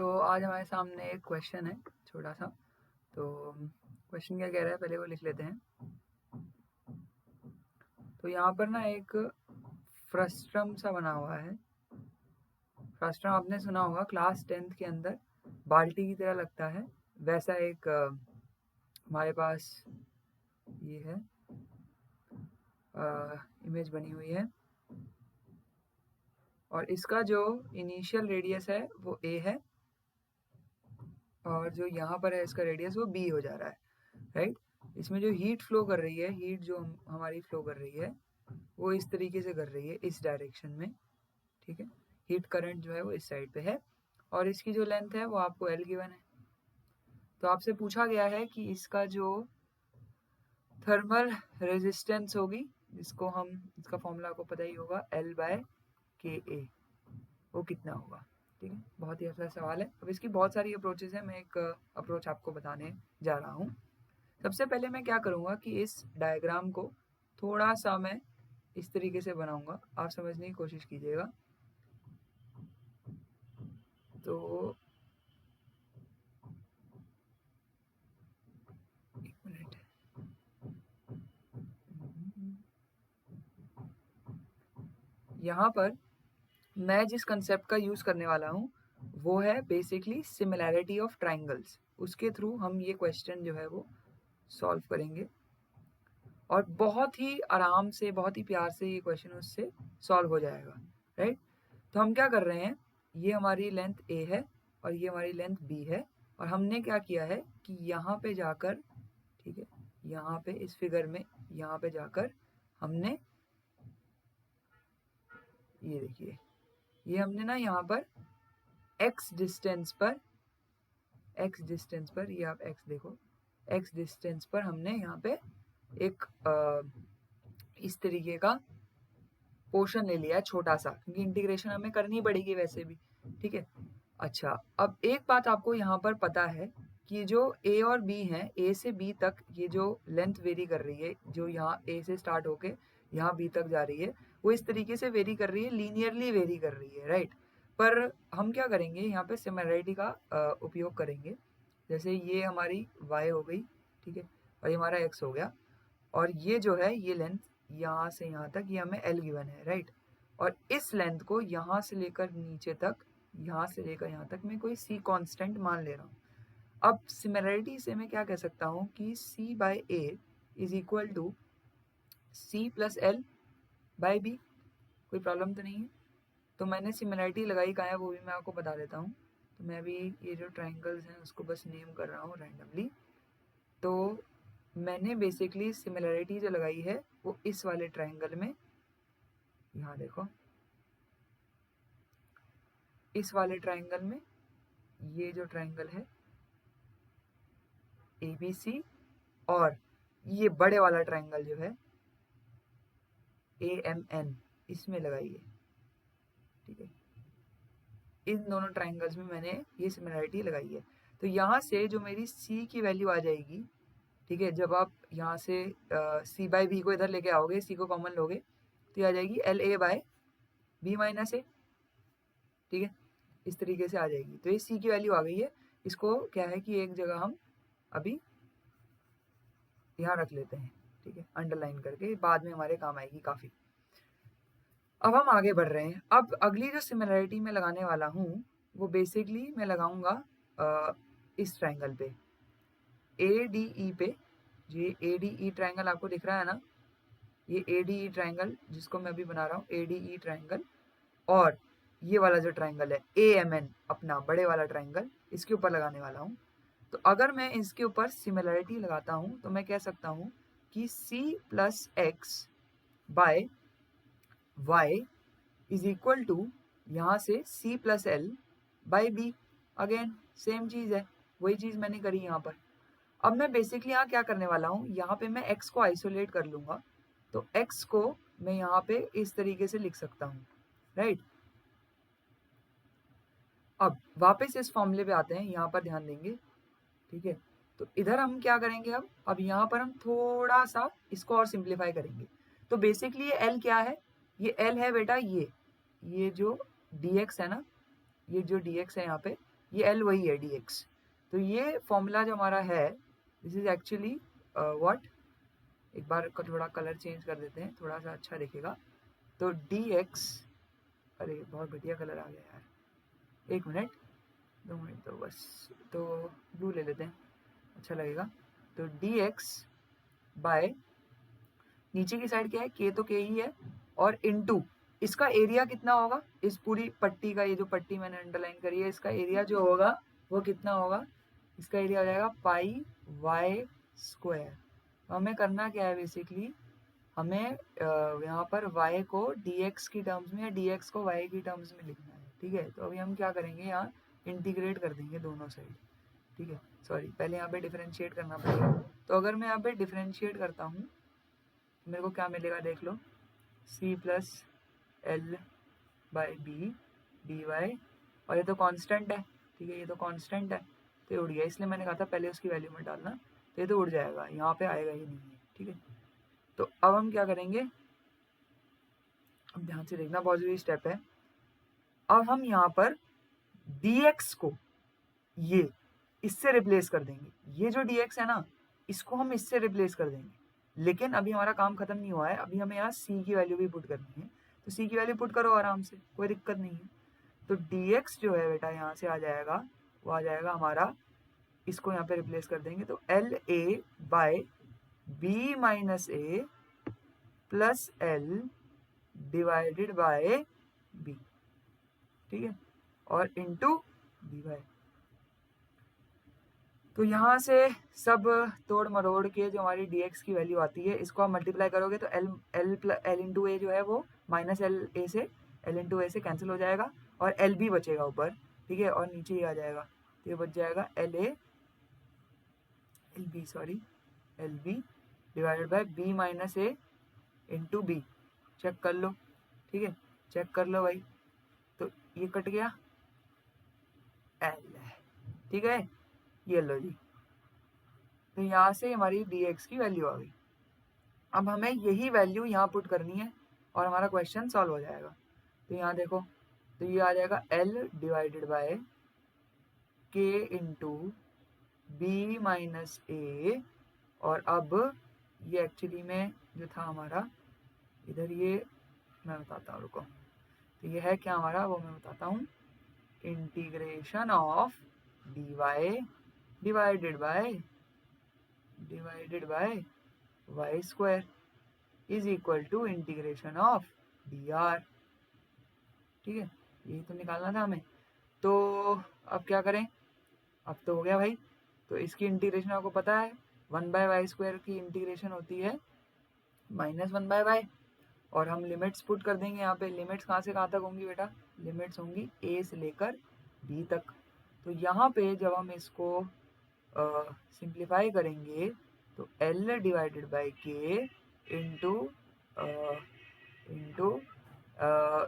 तो आज हमारे सामने एक क्वेश्चन है छोटा सा। तो क्वेश्चन क्या कह रहा है पहले वो लिख लेते हैं। तो यहाँ पर ना एक फ्रस्ट्रम सा बना हुआ है। फ्रस्ट्रम आपने सुना होगा क्लास 10th के अंदर, बाल्टी की तरह लगता है वैसा एक हमारे पास ये है इमेज बनी हुई है। और इसका जो इनिशियल रेडियस है वो a है और जो यहाँ पर है इसका रेडियस वो b हो जा रहा है, राइट। इसमें जो हीट फ्लो कर रही है, हीट जो हमारी फ्लो कर रही है वो इस तरीके से कर रही है, इस डायरेक्शन में, ठीक है। हीट करंट जो है वो इस साइड पे है और इसकी जो लेंथ है वो आपको L गिवन है। तो आपसे पूछा गया है कि इसका जो थर्मल रेजिस्टेंस होगी, जिसको हम, इसका फॉर्मूला आपको पता ही होगा, L/KA, वो कितना होगा, ठीक है। बहुत ही अच्छा सवाल है। अब इसकी बहुत सारी अप्रोचेस है, मैं एक अप्रोच आपको बताने जा रहा हूँ। सबसे पहले मैं क्या करूँगा कि इस डायग्राम को थोड़ा सा मैं इस तरीके से बनाऊंगा, आप समझने की कोशिश कीजिएगा। तो एक मिनट, यहाँ पर मैं जिस कंसेप्ट का यूज करने वाला हूँ वो है बेसिकली सिमिलैरिटी ऑफ ट्राइंगल्स। उसके थ्रू हम ये क्वेश्चन जो है वो सॉल्व करेंगे और बहुत ही आराम से, बहुत ही प्यार से ये क्वेश्चन उससे सॉल्व हो जाएगा, राइट। तो हम क्या कर रहे हैं, ये हमारी लेंथ a है और ये हमारी लेंथ b है और हमने क्या किया है कि यहाँ पे जाकर, ठीक है, यहाँ पे इस फिगर में यहाँ पे जाकर हमने, ये देखिए, ये हमने ना यहाँ पर x डिस्टेंस पर, ये आप x देखो, x डिस्टेंस पर हमने यहाँ पे एक इस तरीके का पोर्शन ले लिया है छोटा सा, क्योंकि इंटीग्रेशन हमें करनी पड़ेगी वैसे भी, ठीक है। अच्छा, अब एक बात आपको यहाँ पर पता है कि जो a और b हैं, a से b तक ये जो लेंथ वेरी कर रही है, जो यहाँ a से स्टार्ट होके यहाँ b तक जा रही है, वो इस तरीके से वेरी कर रही है, लीनियरली वेरी कर रही है, राइट। पर हम क्या करेंगे, यहाँ पे सिमिलैरिटी का उपयोग करेंगे। जैसे ये हमारी y हो गई, ठीक है, और ये हमारा x हो गया, और ये जो है ये लेंथ यहाँ से यहाँ तक, ये हमें L गिवन है, राइट। और इस लेंथ को यहाँ से लेकर नीचे तक, यहाँ से लेकर यहाँ तक मैं कोई c कांस्टेंट मान ले रहा हूँ। अब सिमिलैरिटी से मैं क्या कह सकता हूँ कि c/a is equal to c plus L by b। कोई प्रॉब्लम तो नहीं है। तो मैंने सिमिलैरिटी लगाई कहाँ है वो भी मैं आपको बता देता हूँ। तो मैं अभी ये जो ट्राइंगल्स हैं उसको बस नेम कर रहा हूँ रैंडमली। तो मैंने बेसिकली सिमिलैरिटी जो लगाई है वो इस वाले ट्राइंगल में, यहाँ देखो, इस वाले ट्राइंगल में, ये जो ट्राइंगल है ABC, और ये बड़े वाला ट्राइंगल जो है AMN, इसमें लगाई है, ठीक है। इन दोनों ट्राइंगल्स में मैंने ये सिमिलैरिटी लगाई है। तो यहाँ से जो मेरी C की वैल्यू आ जाएगी, ठीक है, जब आप यहाँ से C/B को इधर लेके आओगे, C को कॉमन लोगे, तो ये आ जाएगी LA/B माइनस A, ठीक है, इस तरीके से आ जाएगी। तो ये C की वैल्यू आ गई है। इसको क्या है कि एक जगह हम अभी यहाँ रख लेते हैं, ठीक है, अंडरलाइन करके, बाद में हमारे काम आएगी काफ़ी। अब हम आगे बढ़ रहे हैं। अब अगली जो सिमिलैरिटी मैं लगाने वाला हूँ वो बेसिकली मैं लगाऊंगा इस ट्राइंगल पे, ADE पे। ये ADE ट्राइंगल आपको दिख रहा है ना, ये ADE ट्राइंगल जिसको मैं अभी बना रहा हूँ, ADE ट्राइंगल, और ये वाला जो ट्राइंगल है AMN, अपना बड़े वाला ट्राइंगल, इसके ऊपर लगाने वाला हूँ। तो अगर मैं इसके ऊपर सिमिलैरिटी लगाता हूँ तो मैं कह सकता हूँ कि C plus X by Y is equal to, यहाँ से C plus L by B। Again same चीज़ है, वही चीज़ मैंने करी यहाँ पर। अब मैं बेसिकली यहाँ क्या करने वाला हूँ, यहाँ पे मैं x को आइसोलेट कर लूँगा। तो x को मैं यहाँ पे इस तरीके से लिख सकता हूँ, राइट। अब वापस इस फॉर्मूले पे आते हैं, यहाँ पर ध्यान देंगे, ठीक है। तो इधर हम क्या करेंगे, अब यहाँ पर हम थोड़ा सा इसको और सिंप्लीफाई करेंगे। तो बेसिकली ये L क्या है, ये L है बेटा ये जो dx है ना, ये जो dx है यहाँ पे, ये एल वही है dx। तो ये फॉर्मूला जो हमारा है दिस इज एक्चुअली व्हाट, एक बार का थोड़ा कलर चेंज कर देते हैं, थोड़ा सा अच्छा दिखेगा। तो dx, अरे बहुत बढ़िया कलर आ गया यार, 1 मिनट 2 मिनट तो बस, तो ब्लू ले लेते हैं, अच्छा लगेगा। तो dx बाय नीचे की साइड क्या है, k तो k ही है, और इनटू इसका एरिया कितना होगा, इस पूरी पट्टी का, ये जो पट्टी मैंने अंडरलाइन करी है इसका एरिया जो होगा वो कितना होगा, इसका एरिया हो जाएगा पाई वाई स्क्वायर। तो हमें करना क्या है बेसिकली, हमें यहाँ पर y को dx की टर्म्स में या dx को y की टर्म्स में लिखना है, ठीक है। तो अभी हम क्या करेंगे, यहाँ इंटीग्रेट कर देंगे दोनों साइड, ठीक है। सॉरी, पहले यहाँ पे डिफरेंशिएट करना पड़ेगा। तो अगर मैं यहाँ पे डिफरेंशिएट करता हूँ तो मेरे को क्या मिलेगा देख लो, c plus L by B D Y, और ये तो कांस्टेंट है, ठीक है, ये तो कांस्टेंट है, तो ये उड़ गया, इसलिए मैंने कहा था पहले उसकी वैल्यू मत डालना, तो ये तो उड़ जाएगा, यहाँ पे आएगा ही नहीं है, ठीक है। तो अब हम क्या करेंगे, अब ध्यान से देखना, बहुत जरूरी स्टेप है। अब हम यहाँ पर dx को ये इससे रिप्लेस कर देंगे, ये जो dx है ना इसको हम इससे रिप्लेस कर देंगे, लेकिन अभी हमारा काम खत्म नहीं हुआ है, अभी हमें यहाँ c की वैल्यू भी पुट करनी है। तो c की वैल्यू पुट करो आराम से, कोई दिक्कत नहीं है। तो dx जो है बेटा यहाँ से आ जाएगा, वो आ जाएगा हमारा, इसको यहाँ पे रिप्लेस कर देंगे, तो L A by B minus A plus L divided by B, ठीक है, और इनटू डी वाई। तो यहाँ से सब तोड़ मरोड़ के जो हमारी dx की वैल्यू आती है, इसको आप मल्टीप्लाई करोगे तो एल इंटू ए जो है वो माइनस एल ए से, एल इंटू ए से कैंसिल हो जाएगा, और एल बी बचेगा ऊपर, ठीक है, और नीचे ही आ जाएगा, तो ये बच जाएगा L B divided by B minus A into B. Check कर लो, ठीक है, चेक कर लो भाई, तो ये कट गया एल, ठीक है, ये लो जी। तो यहाँ से हमारी dx की वैल्यू आ गई। अब हमें यही वैल्यू यहाँ पुट करनी है और हमारा क्वेश्चन सॉल्व हो जाएगा। तो यहाँ देखो, तो ये आ जाएगा l divided by k into B minus A, और अब ये एक्चुअली में जो था हमारा इधर, ये मैं बताता हूँ, रुको, तो ये है क्या हमारा, वो मैं बताता हूँ, integration of D Y divided by Y square is equal to integration of D R, ठीक है, यही तो निकालना था हमें। तो अब क्या करें, अब तो हो गया भाई। तो इसकी इंटीग्रेशन आपको पता है, 1/y² की इंटीग्रेशन होती है -1/y, और हम लिमिट्स पुट कर देंगे यहाँ पे। लिमिट्स कहाँ से कहाँ तक होंगी बेटा, लिमिट्स होंगी a से लेकर b तक। तो यहाँ पे जब हम इसको सिंप्लीफाई करेंगे तो l डिवाइडेड बाई के इंटू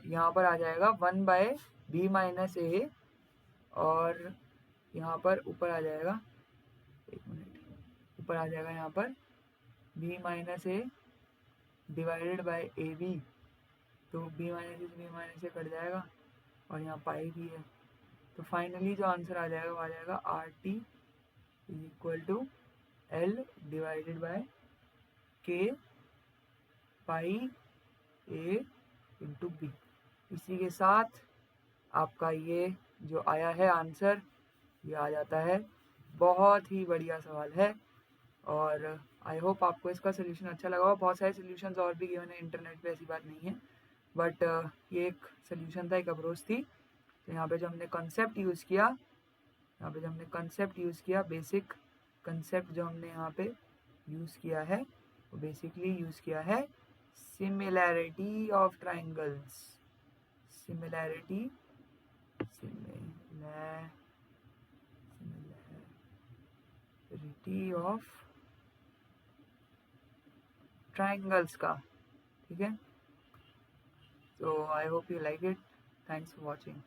यहाँ पर आ जाएगा 1/b माइनस ए, और यहाँ पर ऊपर आ जाएगा, एक मिनट, ऊपर आ जाएगा यहाँ पर b minus A divided by A B. तो b माइनस ए कट जाएगा, और यहाँ पाई भी है। तो फाइनली जो आंसर आ जाएगा वो आ जाएगा R T is equal to L divided by K pi A into B. इसी के साथ आपका ये जो आया है आंसर, ये आ जाता है। बहुत ही बढ़िया सवाल है, और आई होप आपको इसका सोल्यूशन अच्छा लगा होगा। बहुत सारे सोल्यूशंस और भी गिवन है इंटरनेट पे, ऐसी बात नहीं है, बट ये एक सोल्यूशन था, एक अप्रोच थी। तो यहाँ पे जो हमने कंसेप्ट यूज़ किया, बेसिक कंसेप्ट जो हमने यहाँ पे यूज़ किया है, वो बेसिकली यूज़ किया है similarity of triangles, similarity of triangles का, ठीक है। So I hope you like it. Thanks for watching.